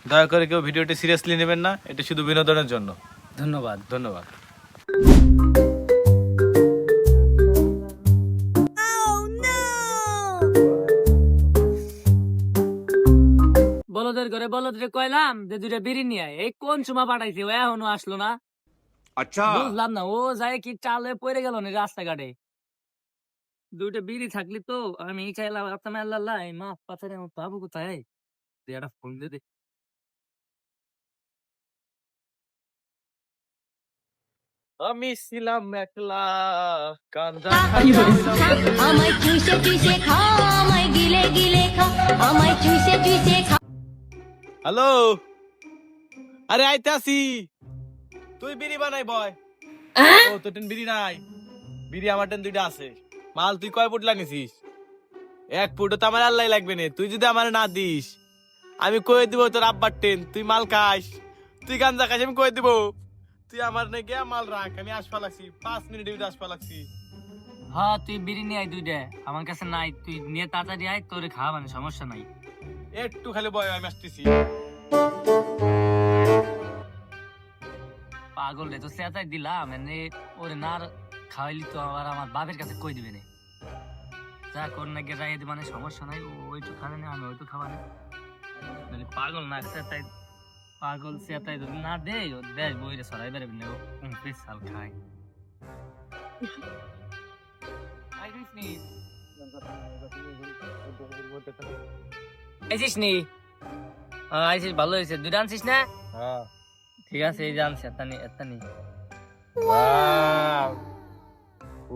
দয়া করে কেউ ভিডিওটি সিরিয়াসলি নেবেন না, এটা শুধু বিনোদনের জন্য। ধন্যবাদ। ধন্যবাদ। বলদের ঘরে বলদরে কইলাম যে দুইটা বিড়ি নিয়ে আয়, এই কোন সময় পাঠাইছে, ও এখনো আসলো না। अच्छा বুঝলাম না, ও যায় কি চালে পড়ে গেল না রাস্তাঘাটে। দুইটা বিড়ি থাকলি তো আমি চাইলাম আপনার আল্লাহ মা পাথরে আমার বাবু কোথায়, একটা ফোন দিয়ে দে। আমি ছিলাম একলা কান্দা আমায় চুষে চুষে খা আমায় গিলে গিলে খা আমায় চুষে চুষে খা। হ্যালো, আরে আইতে আসি, তুই বিড়ি বানাই বয়। ও তোর টেন বিড়ি নাই? বিড়ি আমার টেন দুইটা আছে। মাল তুই কয় ফুট লাগিয়েছিস? এক ফুটও তো আমার আল্লাহ লাগবে না। তুই যদি আমার না দিস আমি কয়ে দিব তোর আব্বার টেন, তুই মাল খাস, তুই গাঞ্জা খাস, আমি কয়ে দিব। তুই আমার নে গিয়া মাল রাখ, আমি আসপা লাগছি 5 মিনিটের ভিতরে আসপা লাগছি। হ্যাঁ তুই বিড়ি নিয়ে আয় দুইটা, আমার কাছে নাই, তুই নিয়ে তাড়াতাড়ি আয়, তোরে খাওয়া মানে সমস্যা নাই। একটু খালি বয়, আমি আসতেছি। পাগল রে, তো সেটাই দিলাম এনে, ওরে না খাওয়াইলি তো আবার আমার বাপের কাছে কই দিবে না। যা কর না গিয়ে যাই মানে সমস্যা নাই, ও ওইটু খাবে না, আমি ওইটু খাবা না। যদি পাগল না সেটাই, পাগল সেটাই যদি না দে, ও দেশ বইরে সরাই বেরোবে না, ও সাল খায়। আইসিস নি? আইসিস, ভালো হয়েছে। দুইটা আনছিস না? হ্যাঁ। ঠিক আছে, এই যে আনছি, এত্তানি এত্তানি। ওয়াও,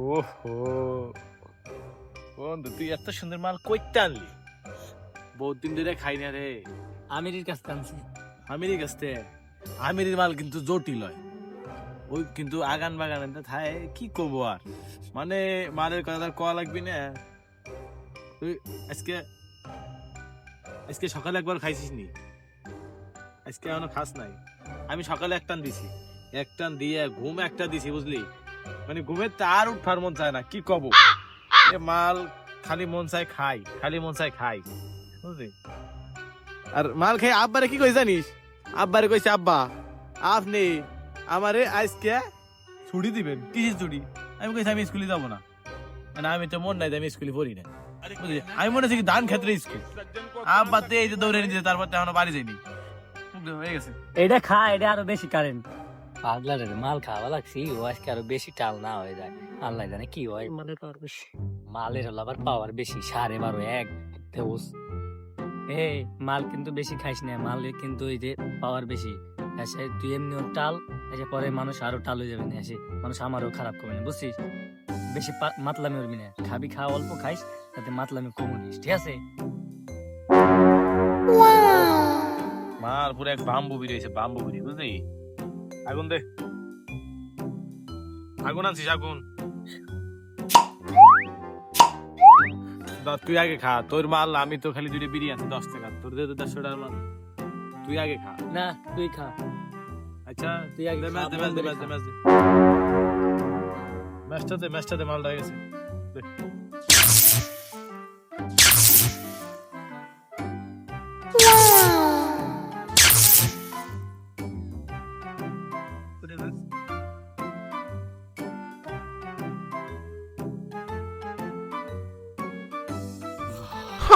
ওহো বন্ধু, তুই এত সুন্দর মাল কইতে আনলি? বহুত দিন ধরে খাই না রে। আমিরের কাছে আনছি। আমিরই কাছে? আমিরের মাল কিন্তু জটিল হয়, ওই কিন্তু আগান বাগান থায়, কি করবো আর, মানে মালের কথা তার কয়া লাগবি না। তুই আজকে আজকে সকালে একবার খাইছিস নি? আজকে এখনো খাস নাই? আমি সকালে এক টান দিছি, এক টান দিয়ে ঘুম একটা দিছি, বুঝলি? মানে ঘুমের তার উঠার মন চায় না, কি কব। এ মাল খালি মন চায় খাই, খালি মন চায় খাই, বুঝলি? আর মাল খাই আব্বারে কি কই জানিস? আব্বারে কইছে, আব্বা আপনি আমারে আজকে ছুটি দিবেন। কিসের ছুটি? আমি কইছি আমি স্কুলে যাবো না, মানে আমি তো মন নাই যে আমি স্কুলে পড়ি না, বুঝলি? আমি মনে হচ্ছে কি ধান ক্ষেত্রে স্কুল। আব্বা তো এই যে দৌড়ে নিয়েছে, তারপর তো এখনো বাড়ি যায়নি, হয়ে গেছে। এটা খা, এটা আরো বেশি কারেন্ট। পাগলারে মাল খাওয়া লাগছি, ও আজকে আরো বেশি টাল না হয়ে যায়, আল্লাহ জানে কি হয়। মালের পাওয়ার বেশি, মালের হলো আবার পাওয়ার বেশি, 12.5 এক দেউস। এই মাল কিন্তু বেশি খাইস না, মালে কিন্তু এই যে পাওয়ার বেশি। এসে তুই এমনিও টাল, এসে পরে মানুষ আরো টাল হয়ে যাবে না, এসে মানুষ আমারও খারাপ করবে না, বুঝছিস? বেশি মাতলামি করবি না, খাবি খা, অল্প খাইস, তাতে মাতলামি কম নিস, ঠিক আছে? মাল পুরো এক বাম্বু বিড়ি হয়েছে, বাম্বু বিড়ি, বুঝলি? আগুন দে, আগুন আনছিস? আগুন তুই আগে খা, তোর মাল, আমি তো খালি দুইটা বিড়ি আনছি 10 টাকা, তোর দে তো 150 টাকার মাল, তুই আগে খা। না তুই খা। আচ্ছা তুই আগে খা, ম্যাচটা দে, মালটা হয়ে গেছে। দে।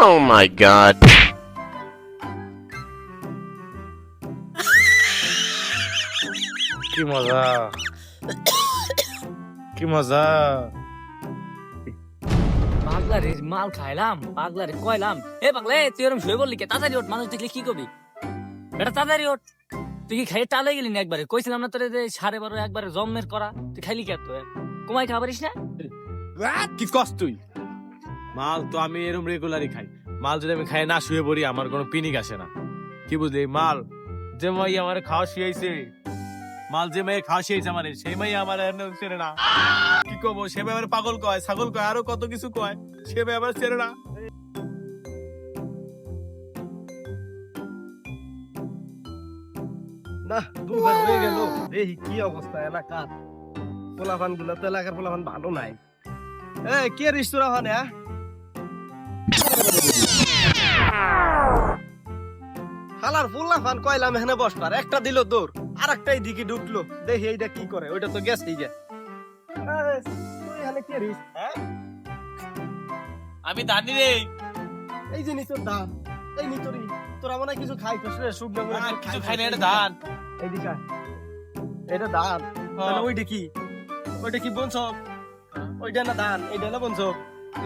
Oh my god. কি মজা, কি মজা। পাগলারে মাল খাইলাম, পাগলারে কইলাম, এ পাগলা তুই এরকম শুয়ে বললি কে? তাড়াতাড়ি ওঠ, মানুষ দেখলে কি করবি? এটা তাড়াতাড়ি ওঠ। তুই কি খাইয়ে টালে গেলি না একবারে? কইছিলাম না তোরে যে 12.5 একবারে জম্মের করা, তুই খাইলি কে? তুই কমাই খাবারিস না? কি কস তুই? মাল তো আমি এরকম রেগুলারই খাই, মাল যদি আমি খাই না শুয়ে পড়ি আমার কোনো পিনিক আসে না, কি বুঝলি? মাল যে মাই আমার খাওয়া শিয়াইছে, মাল যে মাই খাওয়া শিয়াইছে আমার, সেই মাই আমার ছেড়ে না, কি করবো? সে ভাই আমার পাগল কয়, ছাগল কয়, আরো কত কিছু কয়, সে ভাই আমার ছেড়ে না। না দুবার হয়ে গেল, এই কি অবস্থা এলাকার পোলাপান গুলো, তো এলাকার পোলাপান ভালো নাই। কে রেস্তোরাঁ হয় না? হালার ফুল্লা ফান কইলাম এখানে বসবার একটা দিল দৌড় আর একটাই দিকে ঢুকলো দেখি এইটা কি করে ওইটা তো গেছেই যা তুই এখানে কি রিস হ্যাঁ আমি জানি রে এই যে নিচের ধান এই নিচরি তোরা মনে হয় কিছু খাইছিস রে শুকনো করে কিছু খাই না, এটা ধান। এইদিকে আয়। এটা ধান তাহলে ওইটা কি ওইটা কি বনছ ওইটা না ধান এইটা না বনছ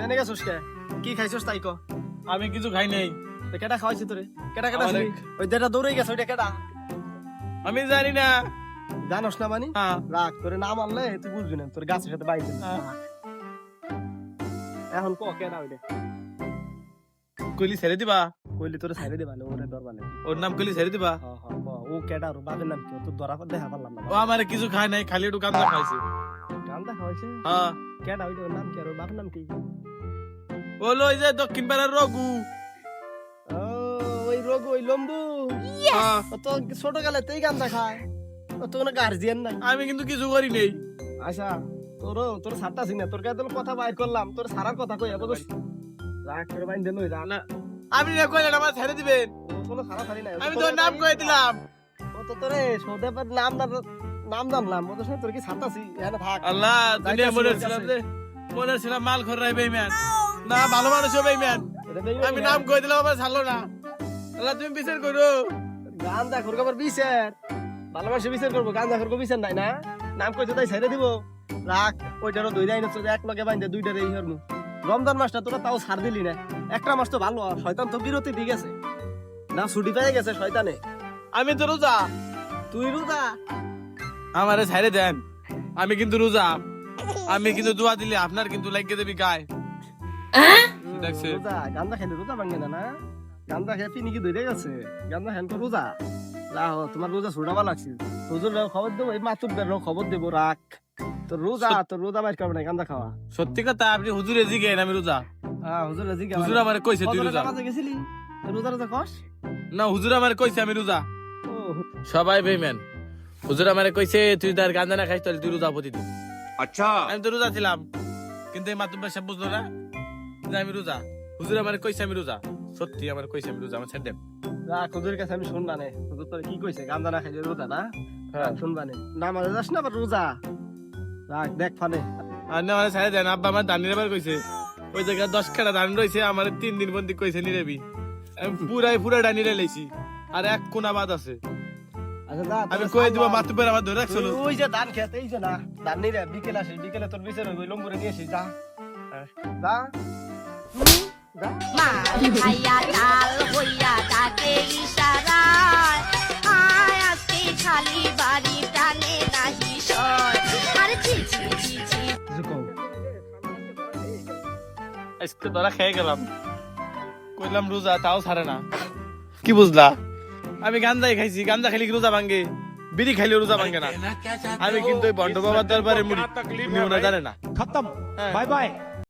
এনে গেছিস কে কি খাইছিস তাই ক আমি কিছু খাই নাই। তো কেটা খাওয়াইছি তোরে কেটা কেটা আমারে- ওই যেটা দৌড়ে গেছে ওইটা কেটা আমি জানি না। জানোস না মানি হ্যাঁ। রাখ তোরে নাম আনলে তুই বুঝবি না তোর গাছের সাথে বাইরে এখন ক কেটা ওইটা কইলি ছেড়ে দিবা? কইলি তোরে ছাইরে দেবা না ওরে দরবার নেই ওর নাম কইলি ছেড়ে দিবা? ও কেটা ওর বাপের নাম কি তোর ধরা দেখা পারলাম না ও আমারে কিছু খায় নাই, খালি একটু কান্দা খাইছে। গান্দা খাওয়াইছে হ্যাঁ, কেটা ওইটা ওর নাম কি আর ওর বাপের নাম কি ও লই যে দক্ষিণ পাড়ার রঘু। ও ওই রোগ ওই লম্বু হ্যাঁ, ও তো ছোট কালে তেই গান্দা খায় ও তো কোনো গার্জিয়ান নাই আমি কিন্তু কিছু করি নেই। আচ্ছা তোর সারতাছি না তোর কাছে কথা বাইর করলাম তোর সারার কথা কই আবার রাগ করে বাইন দেন ওই রাগ না, আপনি না কইলেন আমার ছেড়ে দিবেন। কোনো সারা সারি নাই আমি তোর নাম কই দিলাম। ও তো তোরে সোদে পর নাম জানলাম ও তো শুনে তোর কি সারতাছি এখানে থাক আল্লাহ, দুনিয়া মনে যাইতাছি ছিলাম ওর রে, মনে ছিলাম মাল খররাই বেইমান, না ভালো মানুষও বেইমান। এটা দেখবি আমি না? নাম কই দিলাম, আমার ছাড়লো না। আল্লাহ, তুমি বিচার করো। গান্দা খোর খবর বিচার ভালো মানুষ বিচার করবো গান্দা খোর বিচার নাই না নাম কইতে তাই ছেড়ে দিব রাখ ওইটারও দুই দাই না তোর এক লগে বাইন্দে দুইটারে এই হরমু রমজান মাসটা তোরা তাও ছাড় দিলি না একটা মাস তো ভালো শয়তান তো বিরতি দিয়ে গেছে না ছুটি পেয়ে গেছে শয়তানে আমি তো রোজা। তুই রোজা আমারে ছেড়ে দেন, আমি কিন্তু রোজা। আমি কিন্তু দোয়া দিলে আপনার কিন্তু লাগিয়ে দেবি গায়ে। দেখছে? রোজা গান্দা খেলে রোজা ভাঙে না না গান্দা খেয়ে পিনি কি ধরে গেছে গান্দা খেন তো রোজা রাহ তোমার রোজা ছুটাবা লাগছে হুজুর খবর দেবো এই মাতুর খবর দেবো রাখ তোর রোজা বাইর করবে না গান্দা খাওয়া সত্যি কথা, আপনি হুজুরে জিগেন আমি রোজা। হ্যাঁ হুজুর হুজুর আমারে কইছে তুই রোজা। গেছিলি রোজা রোজা কস না, হুজুর আমারে কইছে আমি রোজা। ও সবাই বেইমান। হুজুর আমারে কইছে তুই তার গাঁজা না খাইস তাহলে তুই রোজা প্রতিদিন। अच्छा আমি তো রোজা ছিলাম, কিন্তু এই মাতুব্বা সাহেব বুঝলো না যে আমি রোজা। হুজুর আমারে কইছে আমি রোজা, সত্যি আমারে কইছে আমি রোজা। আমার ছেড়ে দেন। রাখ হুজুরের কাছে আমি শুনবা নে হুজুর তোর কি কইছে গান্দা না খাইলে রোজা না হ্যাঁ। শুনবা নে নামাজে যাস না আবার রোজা রাখ দেখ ফানে আর না আমার ছেড়ে দেন। আব্বা আমার দানির আবার কইছে ওই জায়গায় 10 কাটা ধান রয়েছে, আমার 3 দিন বন্দি কইছে নিরেবি। আমি পুরা ডানিরে লাইছি, আর এক কোনা বাদ আছে। আচ্ছা যা আমি তোরে কই দিব সারলাম। মাতুব্বার আমার ধরে রাখছিল। ওই যে ধান খেত এই যে না ধান নিরে বিকেল আসে বিকেলে তোর বিচার হইব লম্বরে নিয়ে আসিস যা যা যা মাল খাইয়া ডাল হইয়া তাকে ইশারায় আয় আজকে খালি বাড়ি টানে নাহি সয় আরে ছি ছি ছি ছি কিছু কও আজকে ধরা খেয়ে গেলাম, কইলাম রোজা, তাও ছাড়ে না। কি বুঝলা? আমি গাঞ্জাই খাইছি, গাঞ্জা খাইলে কি রোজা ভাঙ্গে? বিড়ি খাইলে রোজা ভাঙ্গে না। আমি কিন্তু ওই বন্ড বাবার দরবারে মুড়ি জানে না। खत्म হ্যাঁ। Bye bye